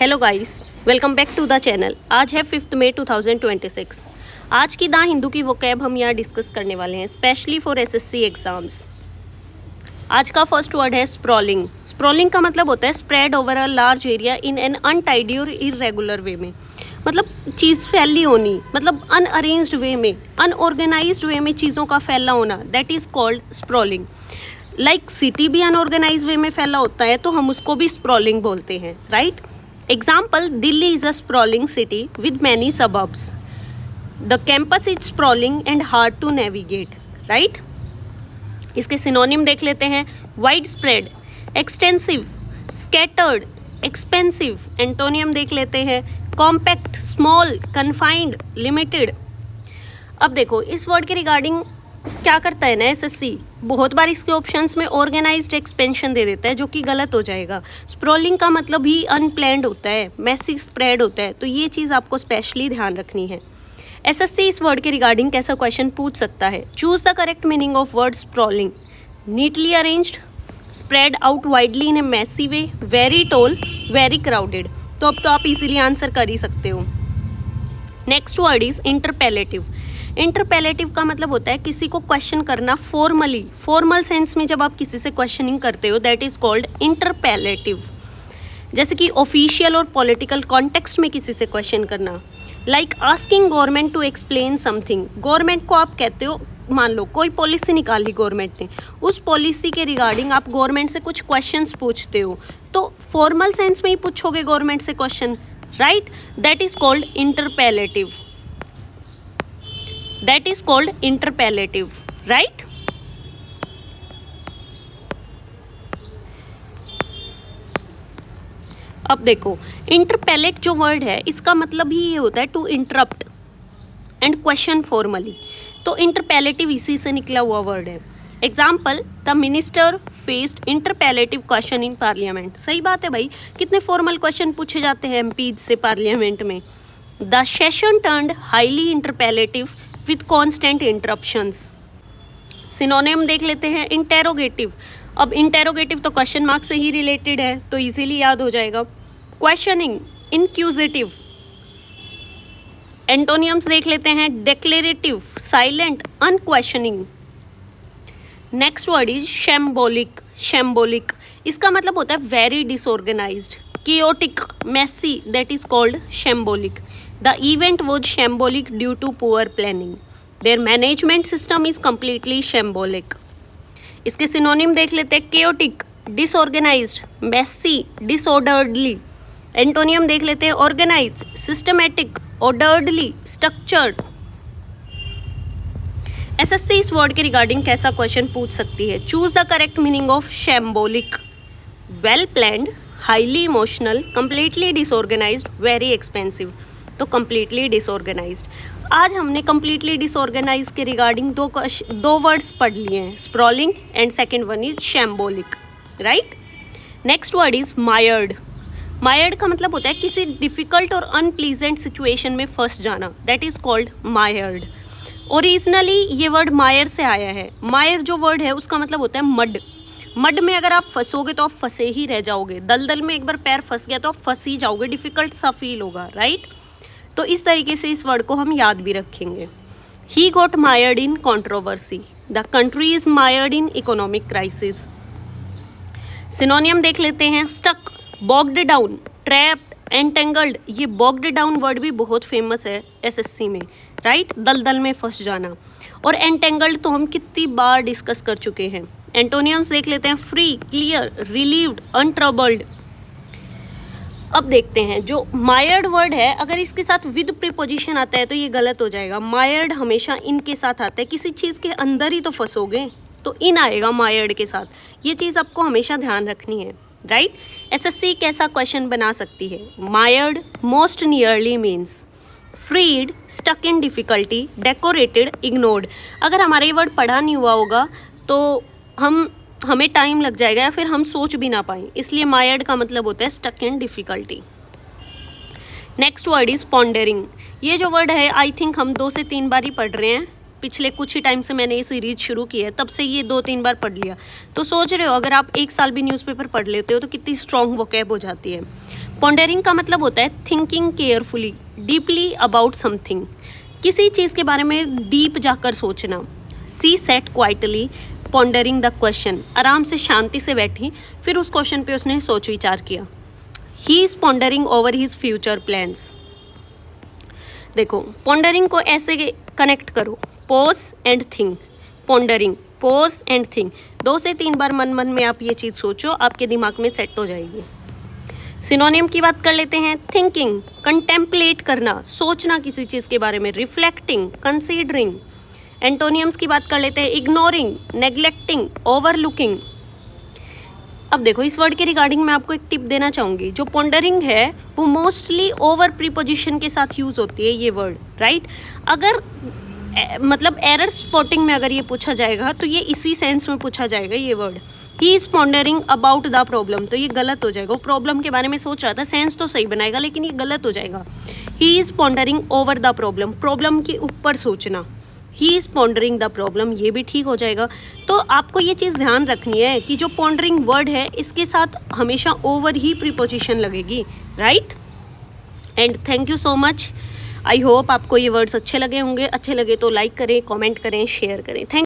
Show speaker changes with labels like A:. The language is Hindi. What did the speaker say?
A: Hello guys, welcome back to the channel. आज है 5 मई 2026। आज की द हिंदू की वोकैब हम यहाँ डिस्कस करने वाले हैं, स्पेशली फॉर एसएससी एग्जाम्स। आज का फर्स्ट वर्ड है स्प्रॉलिंग। स्प्रॉलिंग का मतलब होता है spread over a large area in an untidy और इरेगुलर वे में। मतलब चीज़ फैली होनी, मतलब अनअरेंज्ड वे में, अनऑर्गेनाइज्ड वे में चीज़ों का फैला होना, that is called sprawling. Like city भी अनऑर्गेनाइज वे में फैला होता है तो हम उसको भी स्प्रॉलिंग बोलते हैं, right. Example, Delhi is a sprawling city with many suburbs. The campus is sprawling and hard to navigate, right. इसके सिनोनिम देख लेते हैं। Wide spread, extensive, scattered, expensive. Antonym देख लेते हैं। Compact, small, confined, limited. अब देखो इस वर्ड के रिगार्डिंग क्या करता है ना एसएससी, बहुत बार इसके ऑप्शंस में ऑर्गेनाइज्ड एक्सपेंशन दे देता है जो कि गलत हो जाएगा। स्प्रॉलिंग का मतलब ही अनप्लैन्ड होता है, मैसी स्प्रेड होता है, तो ये चीज़ आपको स्पेशली ध्यान रखनी है। एसएससी इस वर्ड के रिगार्डिंग कैसा क्वेश्चन पूछ सकता है। Choose the correct meaning of word sprawling. Neatly arranged, spread out widely in a messy way, very tall, very crowded. तो अब तो आप इजीली आंसर कर ही सकते हो। Next word is interpellative. Interpellative का मतलब होता है किसी को क्वेश्चन करना फॉर्मली, फॉर्मल सेंस में जब आप किसी से क्वेश्चनिंग करते हो, दैट इज कॉल्ड इंटरपेलेटिव। जैसे कि ऑफिशियल और पॉलिटिकल कॉन्टेक्स्ट में किसी से क्वेश्चन करना। Like asking government to explain something. Government को आप कहते हो, मान लो कोई पॉलिसी निकाली गवर्नमेंट ने, उस पॉलिसी के रिगार्डिंग आप गवर्नमेंट से कुछ क्वेश्चंस पूछते हो, तो फॉर्मल सेंस में ही पूछोगे गवर्नमेंट से question, right. That is called interpellative. That is called interpellative, right? अब देखो इंटरपेलेट जो वर्ड है इसका मतलब ही ये होता है to interrupt and question formally. तो इंटरपेलेटिव इसी से निकला हुआ वर्ड है। Example, the minister faced interpellative question in parliament. सही बात है भाई, कितने फॉर्मल क्वेश्चन पूछे जाते हैं एमपीज से पार्लियामेंट में। The session turned highly interpellative with constant interruptions. Synonym देख लेते हैं। इंटेरोगेटिव। अब इंटेरोगेटिव तो क्वेश्चन मार्क से ही रिलेटेड है तो इजीली याद हो जाएगा। Questioning, inquisitive. एंटोनियम्स देख लेते हैं। Declarative, silent, unquestioning. Next word is shambolic. Shambolic इसका मतलब होता है very disorganized, chaotic, messy, that is called shambolic. The event was shambolic due to poor planning. Their management system is completely shambolic. इसके सिनोनिम देख लेते हैं। chaotic, disorganized, messy, disorderly. Antonym देख लेते हैं। organized, systematic, orderly, structured. SSC इस वर्ड के रिगार्डिंग कैसा क्वेश्चन पूछ सकती है। Choose the correct meaning of shambolic. Well planned, highly emotional, completely disorganized, very expensive. तो कम्प्लीटली डिसऑर्गेनाइज्ड। आज हमने कम्प्लीटली डिसऑर्गेनाइज के रिगार्डिंग दो वर्ड्स पढ़ लिए हैं, sprawling and second one is shambolic, right. Next word is mired. Mired का मतलब होता है किसी डिफिकल्ट और अनप्लीजेंट सिचुएशन में फंस जाना, that is called mired. Originally ये वर्ड मायर से आया है। मायर जो वर्ड है उसका मतलब होता है मड। मड में अगर आप फंसोगे तो आप फंसे ही रह जाओगे। दलदल में एक बार पैर फंस गया तो आप फंस ही जाओगे, डिफिकल्ट सा फील होगा, राइट। तो इस तरीके से इस वर्ड को हम याद भी रखेंगे। He got mired in controversy. The country is mired in economic crisis. Synonym देख लेते हैं। Stuck, bogged down, trapped, entangled. ये बॉग्ड डाउन वर्ड भी बहुत फेमस है एसएससी में, राइट। दलदल में फंस जाना। और एंटेंगल्ड तो हम कितनी बार डिस्कस कर चुके हैं। एंटोनियम्स देख लेते हैं। Free, clear, relieved, untroubled. अब देखते हैं जो मायर्ड वर्ड है, अगर इसके साथ विद प्रीपोजिशन आता है तो ये गलत हो जाएगा। मायर्ड हमेशा इनके साथ आता है। किसी चीज़ के अंदर ही तो फंसोगे तो इन आएगा मायर्ड के साथ। ये चीज़ आपको हमेशा ध्यान रखनी है, राइट। एसएससी कैसा क्वेश्चन बना सकती है। Mired most nearly means freed, stuck in difficulty, decorated, ignored. अगर हमारा ये वर्ड पढ़ा नहीं हुआ होगा तो हमें टाइम लग जाएगा या फिर हम सोच भी ना पाएँ, इसलिए मायर्ड का मतलब होता है stuck in difficulty. Next word is pondering. ये जो वर्ड है आई थिंक हम 2 से 3 बार ही पढ़ रहे हैं। पिछले कुछ ही टाइम से मैंने ये सीरीज शुरू की है, तब से ये 2-3 बार पढ़ लिया। तो सोच रहे हो अगर आप 1 साल भी न्यूज़पेपर पढ़ लेते हो तो कितनी स्ट्रॉन्ग वोकैब हो जाती है। पॉन्डरिंग का मतलब होता है thinking carefully deeply about something, किसी चीज़ के बारे में डीप जाकर सोचना। She sat quietly pondering the question, आराम से शांति से बैठी, फिर उस क्वेश्चन पे उसने सोच विचार किया। He is pondering over his future plans. देखो पॉन्डरिंग को ऐसे कनेक्ट करो, pause and think. Pondering, pause and think, 2 से 3 बार मन मन में आप ये चीज़ सोचो, आपके दिमाग में सेट हो जाएगी। सिनोनिम की बात कर लेते हैं। थिंकिंग, कंटेम्पलेट करना, सोचना किसी चीज़ के बारे में। Reflecting, considering. एंटोनियम्स की बात कर लेते हैं। Ignoring, neglecting, overlooking. अब देखो इस वर्ड के रिगार्डिंग मैं आपको एक टिप देना चाहूँगी। जो पॉन्डरिंग है वो मोस्टली ओवर प्रीपोजिशन के साथ यूज़ होती है ये वर्ड, राइट। अगर मतलब एरर स्पॉटिंग में अगर ये पूछा जाएगा तो ये इसी सेंस में पूछा जाएगा ये word. He is pondering about the problem, तो ये गलत हो जाएगा। वो प्रॉब्लम के बारे में सोच रहा था, सेंस तो सही बनाएगा लेकिन ये गलत हो जाएगा। He is pondering over the problem, problem के ऊपर सोचना। He is pondering the problem, ये भी ठीक हो जाएगा। तो आपको ये चीज़ ध्यान रखनी है कि जो पॉन्डरिंग वर्ड है इसके साथ हमेशा ओवर ही प्रीपोजिशन लगेगी, right. And thank you so much. I hope आपको ये वर्ड्स अच्छे लगे होंगे। अच्छे लगे तो लाइक करें, कमेंट करें, शेयर करें। थैंक